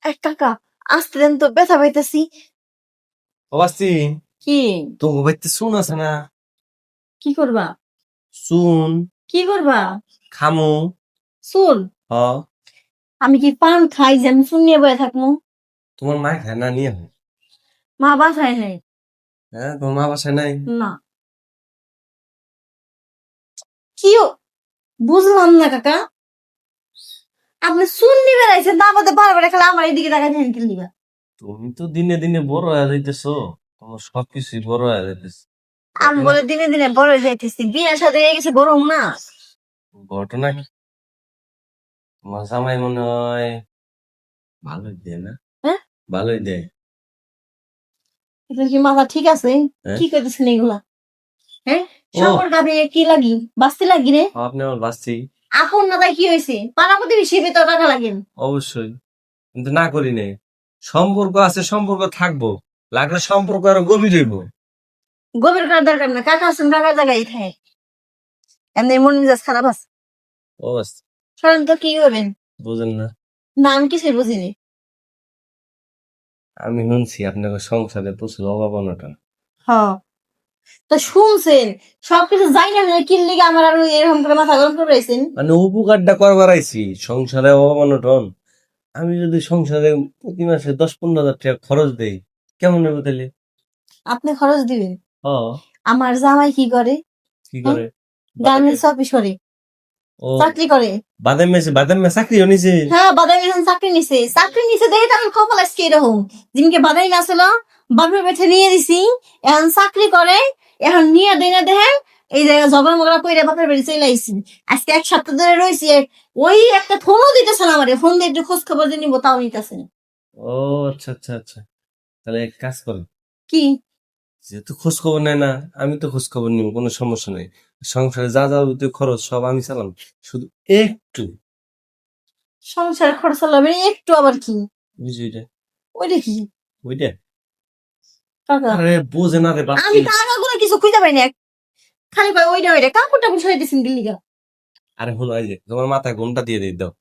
কাকা আসতে দেন তো, ব্যথা পাইতেছি। অবাস্তি কি তো বাইতে শুন আছে না? কি করবা? শুন কি করবা? খামু। চুল? হ, আমি কি পান খাই যে আমি চুল নিয়ে বয়ে থাকবো? তোমার মা খায় না নিয়ে? মা বাসায় নাই। হ্যাঁ, তোমার মা বাসায় নাই? না। কি বুঝলাম না কাকা, আপনি চুল নিয়ে বেড়াইছেন তা আমাদের বারবার খেলে আমার এইদিকে টাকা ধ্যান কিনে দিবা। তুমি তো দিনে দিনে বড় হয়ে যাইতেছো, তোমার সবকিছুই বড় হয়ে যাইতেছে। আমি বলে দিনে দিনে বড় হয়ে যাইতেছি, বিয়ের সাথে হয়ে গেছে বড় না। ঘটনা কি? তোমার জামাই মনে হয় ভালোই দেয় না? হ্যাঁ, ভালোই দেয়। এটা কি মাথা ঠিক আছে? হ্যাঁ? কি করতেছেন এগুলা? হ্যাঁ, ও, সম্পর্ক আপনি কি লাগি, বাঁচতে লাগি রে? আপনি আমার বাঁচছি। এখন না তাই কি হয়েছে, পাড়া প্রতিবেশী তো টাকা লাগেন। অবশ্যই, কিন্তু না করি নাই। সম্পর্ক আছে, সম্পর্ক থাকবো, লাগলে সম্পর্ক আরো গভীর হইব। গভীর করার দরকার না, কাকা আছেন কাকার জায়গায় থাকে। এমনি মন মেজাজ খারাপ আছে। অবস্থা সরেন তো, কি করবেন? বুঝেন না? না আমি কিছুই বুঝিনি। আমি শুনছি আপনার সংসারে প্রচুর অভাব অনটন। হ, তো শুনছেন সবকিছু যাই না কি লিগে আমার আর এরকম করে মাথা গরম করে রয়েছেন? মানে উপকারটা করবার আইছি, সংসারে অভাব অনটন। আমি যদি সংসারে প্রতি মাসে 10-15 হাজার টাকা খরচ দেই, কেমন হবে তাহলে? আপনি খরচ দিবেন? হ। আমার জামাই কি করে? কি করে? গার্মেন্টস অফিস করে, ও, চাকরি করে। বাদাম মে চাকরিও নিছে? হ্যাঁ, বাদামি এখন চাকরি নিছে দেখে তো আমার কপাল আজকে এরকম। যেদিনকে বাদামি না ছিল, বাপের পেটে নিয়ে দিছি, এখন চাকরি করে। এখন নিয়ে দেয় না দেখে এই জায়গায় জগর মগরা কইরা বাপের বাড়ি চলে আইছি। আজকে 1 সপ্তাহ ধরে রয়েছি, ওই একটা ফোনও দিতেছে না আমারে, ফোন দিয়ে একটু খোঁজ খবর দিয়ে নিবো তাও নিতেছে না। ও, আচ্ছা আচ্ছা আচ্ছা। তাহলে এক কাজ করেন, কি? যেহেতু খোঁজ খবর নেয় না, আমি তো খোঁজ খবর নিব, কোনো সমস্যা নেই। সংসারে যা যাবতীয় খরচ সব আমি চালাম, শুধু একটু সংসার খরচ লাগবে একটু, আবার কি? বুঝিটা ওইটা কি ওইটা। কাকা? আরে বোঝে না রে আমি বাপি। কাকা কোনো কিছু খুঁজে পাই না, খালি কয় ওইটা ওইটা কাপড়টা বুঝাই দিচ্ছেন দিল্লিগা। আরে হলো, এই যে তোমার মাথায় ঘুমটা দিয়ে দিই দাও,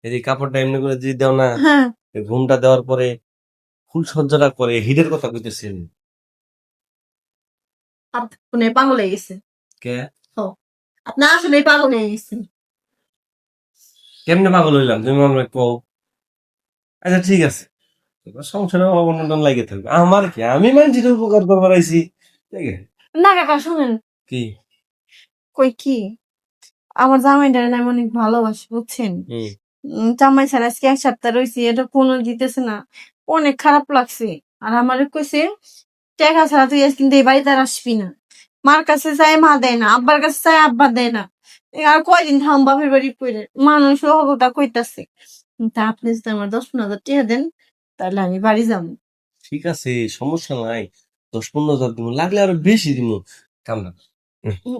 এই যে কাপড়টা এমনি করে দিয়ে দাও না, হ্যাঁ, এই ঘুমটা দেওয়ার পরে ফুল সজ্জাটা করে হিডের কথা কইতেছি আমি। আপনি পাগল হয়ে গেছে। কে? হ, আপনি আসলে পাগল হয়ে গেছেন। কেমনে পাগল হইলাম তুমি আমাকে কও। আচ্ছা ঠিক আছে, তোমার সংসারে অবনটন লাগে থাকবে, আমার কি, আমি মানুষের উপকার করবার আইছি, ঠিক আছে? না কাকা শুনেন, কি? কই কি, আমার জামাইটারে না আমি অনেক ভালোবাসি বুঝছেন। হুম। জামাই ছাড়া আজকে 1 সপ্তাহ রয়েছি, এটা ফোন দিতেছে না, অনেক খারাপ লাগছে। আর আমার কইছে টাকা ছাড়া তুই কিন্তু এই বাড়িতে আর আসবি না। মার কাছে চাই মা দেয় না, আব্বার কাছে চাই আব্বা দেয় না। আর কয়দিন থাম বাপের বাড়ি কইরে, মানুষ সহগতা কইতাছে। তা আপনি যদি আমার 10-15 হাজার টাকা দেন, তাহলে আমি বাড়ি যাবো। ঠিক আছে, সমস্যা নাই, 10-15 হাজার দিব, লাগলে আরো বেশি দিব, কামনা।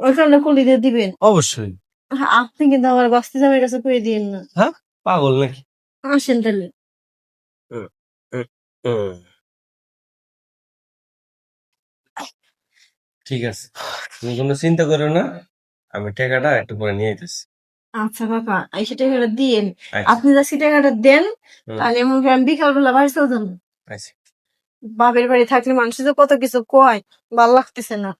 ওইখানে কুলি দিয়ে দিবেন। অবশ্যই। আপনি কিন্তু আমার বাস্তি জামাইয়ের কাছে কই দিন না। হ্যাঁ, পাগল নাকি? আসেন তাহলে। হুম, হুম, হুম। ঠিক আছে, তুমি কোনো চিন্তা করো না, আমি টাকাটা একটু পরে নিয়ে আইতেছি। আচ্ছা কাকা, এই টাকাটা দিয়েন। আচ্ছা। আপনি যদি টাকাটা দেন, হুম, তাহলে মনে করেন বিকাল বেলা বাড়ি চলে যাবো। আচ্ছা। বাপের বাড়ি থাকলে মানুষ তো কত কিছু কয়, ভাল লাগতেছে না।